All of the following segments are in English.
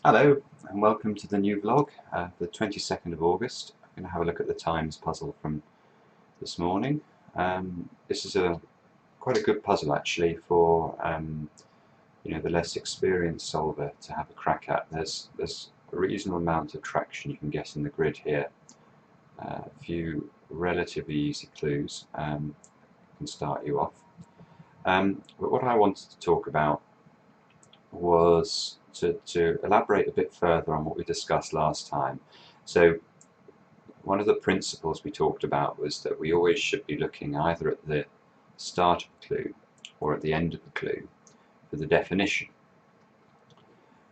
Hello and welcome to the new vlog, the 22nd of August. I'm going to have a look at the Times puzzle from this morning. This is quite a good puzzle actually for the less experienced solver to have a crack at. There's a reasonable amount of traction you can get in the grid here. A few relatively easy clues can start you off. But what I wanted to talk about was to elaborate a bit further on what we discussed last time. So one of the principles we talked about was that we always should be looking either at the start of the clue or at the end of the clue for the definition.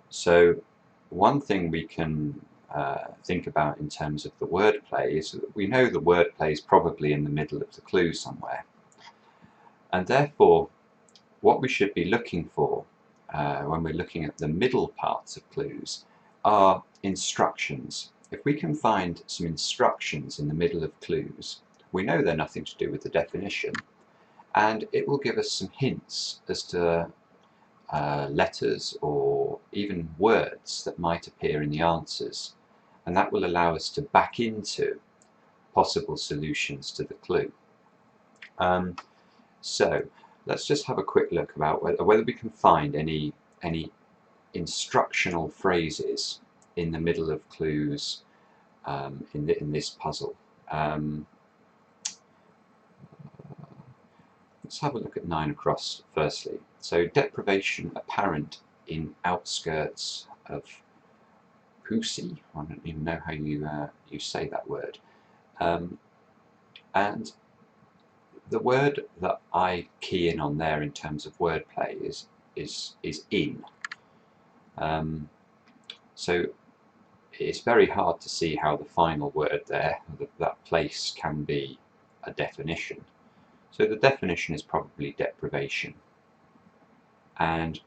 So one thing we can think about in terms of the wordplay is that we know the wordplay is probably in the middle of the clue somewhere, and therefore what we should be looking for when we're looking at the middle parts of clues are instructions. If we can find some instructions in the middle of clues, we know they're nothing to do with the definition, and it will give us some hints as to letters or even words that might appear in the answers, and that will allow us to back into possible solutions to the clue. So let's just have a quick look about whether we can find any instructional phrases in the middle of clues in this puzzle. Let's have a look at 9 across firstly. So deprivation apparent in outskirts of Pussy. I don't even know how you say that word. And the word that I key in on there in terms of wordplay is in. So it's very hard to see how the final word there, that place, can be a definition. So the definition is probably deprivation. And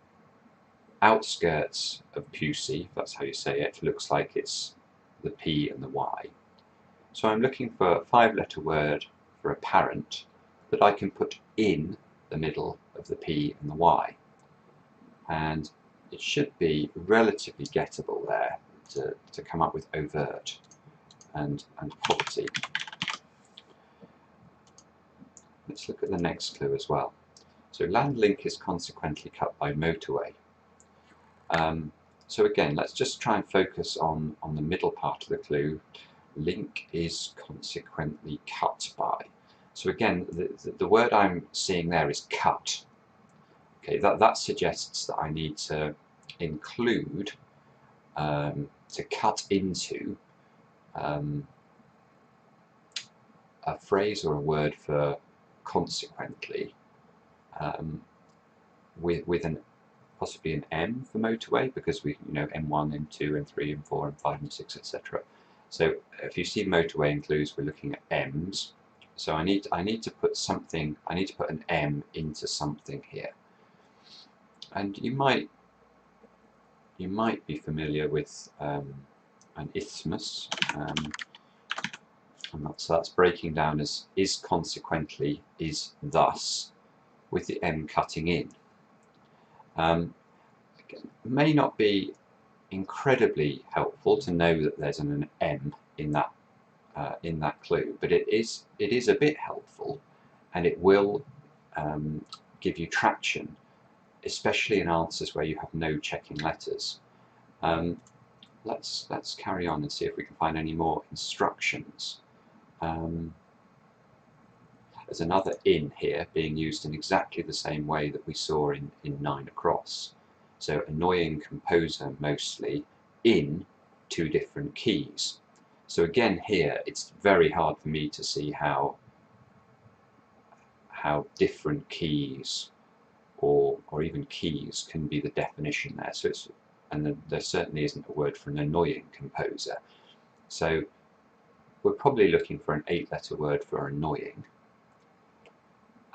outskirts of Pussy, if that's how you say it, looks like it's the P and the Y. So I'm looking for a 5-letter word for apparent that I can put in the middle of the P and the Y, and it should be relatively gettable there to come up with overt and property. Let's look at the next clue as well. So land link is consequently cut by motorway. So again, let's just try and focus on the middle part of the clue. Link is consequently cut by. So again, the word I'm seeing there is cut. Okay, that suggests that I need to include, to cut into a phrase or a word for consequently, with possibly an M for motorway, because we M1, M2, M3, M4, M5, M6, etc. So if you see motorway in clues, we're looking at M's. So I need to put something. I need to put an M into something here. And you might be familiar with an isthmus, and that's breaking down as is consequently, is thus, with the M cutting in. It may not be incredibly helpful to know that there's an M in that clue, but it is a bit helpful, and it will give you traction, especially in answers where you have no checking letters. Let's carry on and see if we can find any more instructions. There's another in here being used in exactly the same way that we saw in 9 across. So annoying composer mostly in 2 different keys. So again here it's very hard for me to see how different keys or even keys can be the definition there. So there certainly isn't a word for an annoying composer. So we're probably looking for an 8-letter word for annoying.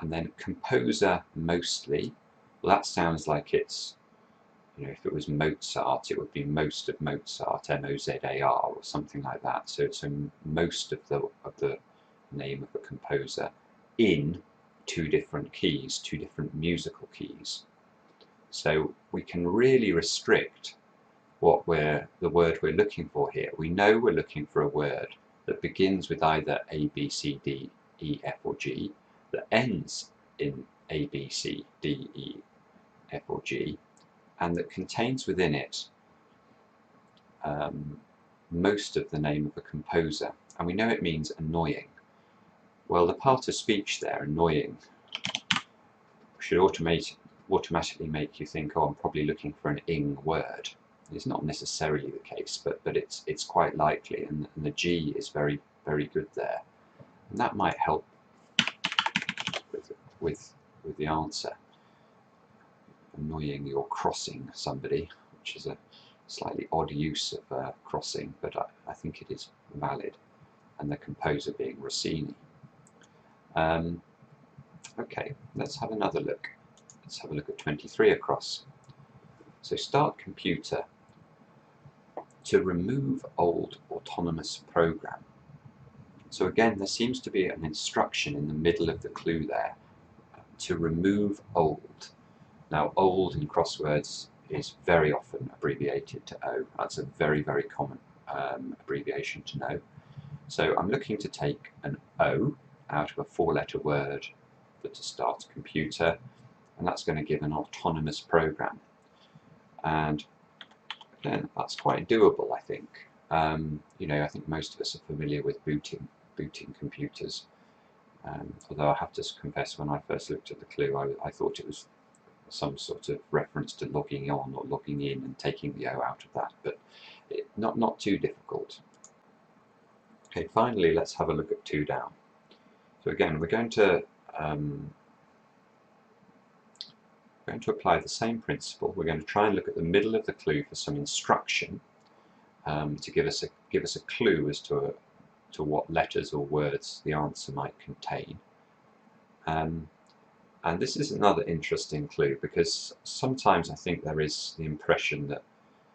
And then composer mostly, well, that sounds like it's, if it was Mozart, it would be most of Mozart, M-O-Z-A-R, or something like that. So it's most of the name of a composer in 2 different keys, 2 different musical keys. So we can really restrict the word we're looking for here. We know we're looking for a word that begins with either A, B, C, D, E, F or G, that ends in A, B, C, D, E, F or G, and that contains within it most of the name of a composer. And we know it means annoying. Well, the part of speech there, annoying, should automatically make you think, oh, I'm probably looking for an ing word. It's not necessarily the case, but it's quite likely, and the G is very, very good there. And that might help with the answer. Annoying, you're crossing somebody, which is a slightly odd use of crossing, but I think it is valid, and the composer being Rossini. Okay, let's have another look. Let's have a look at 23 across. So start computer to remove old autonomous program. So again, there seems to be an instruction in the middle of the clue there to remove old. Now, old in crosswords is very often abbreviated to O. That's a very, very common abbreviation to know. So I'm looking to take an O out of a four-letter word to start computer, and that's going to give an autonomous program. And again, that's quite doable, I think. You know, I think most of us are familiar with booting computers. Although I have to confess, when I first looked at the clue, I thought it was some sort of reference to logging on or logging in and taking the O out of that, but not too difficult. Okay, finally, let's have a look at 2 down. So again, we're going to apply the same principle. We're going to try and look at the middle of the clue for some instruction to give us a clue as to what letters or words the answer might contain. And this is another interesting clue, because sometimes I think there is the impression that,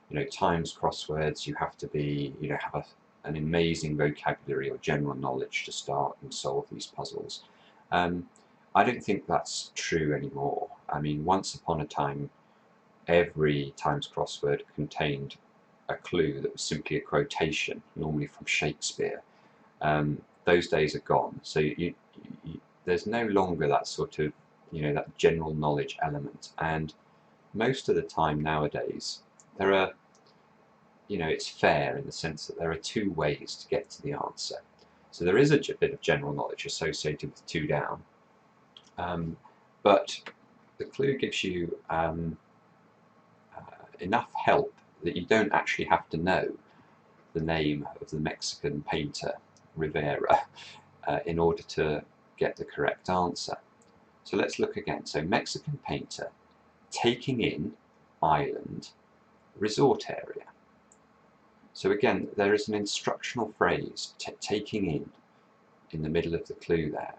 you know, times crosswords you have to be, you know, have an amazing vocabulary or general knowledge to start and solve these puzzles. I don't think that's true anymore. I mean, once upon a time, every times crossword contained a clue that was simply a quotation, normally from Shakespeare. Those days are gone. So there's no longer that sort of, you know, that general knowledge element. And most of the time nowadays, there are, you know, it's fair in the sense that there are 2 ways to get to the answer. So there is a bit of general knowledge associated with 2 down, but the clue gives you enough help that you don't actually have to know the name of the Mexican painter Rivera in order to get the correct answer. So let's look again. So Mexican painter, taking in, island, resort area. So again, there is an instructional phrase, taking in the middle of the clue there.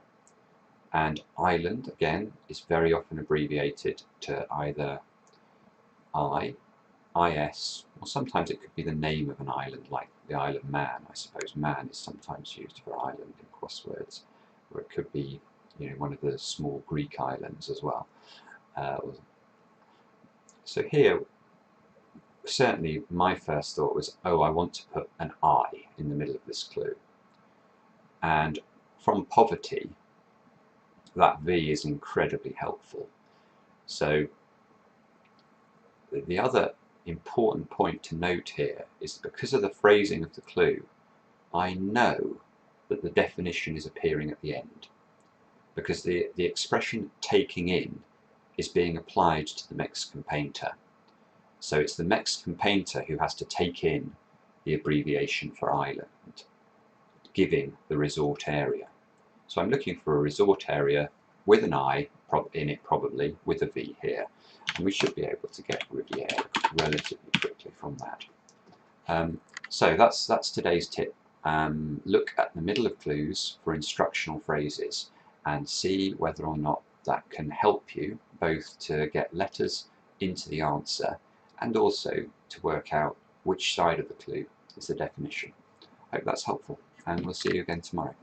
And island, again, is very often abbreviated to either I, IS, or sometimes it could be the name of an island, like the Isle of Man. I suppose Man is sometimes used for island in crosswords, or it could be, you know, one of the small Greek islands as well. So here, certainly my first thought was, oh, I want to put an I in the middle of this clue. And from poverty, that V is incredibly helpful. So the other important point to note here is that because of the phrasing of the clue, I know that the definition is appearing at the end, because the expression taking in is being applied to the Mexican painter. So it's the Mexican painter who has to take in the abbreviation for island, giving the resort area. So I'm looking for a resort area with an I in it, probably with a V here, and we should be able to get Riviera relatively quickly from that. So that's today's tip. Look at the middle of clues for instructional phrases and see whether or not that can help you both to get letters into the answer and also to work out which side of the clue is the definition. I hope that's helpful, and we'll see you again tomorrow.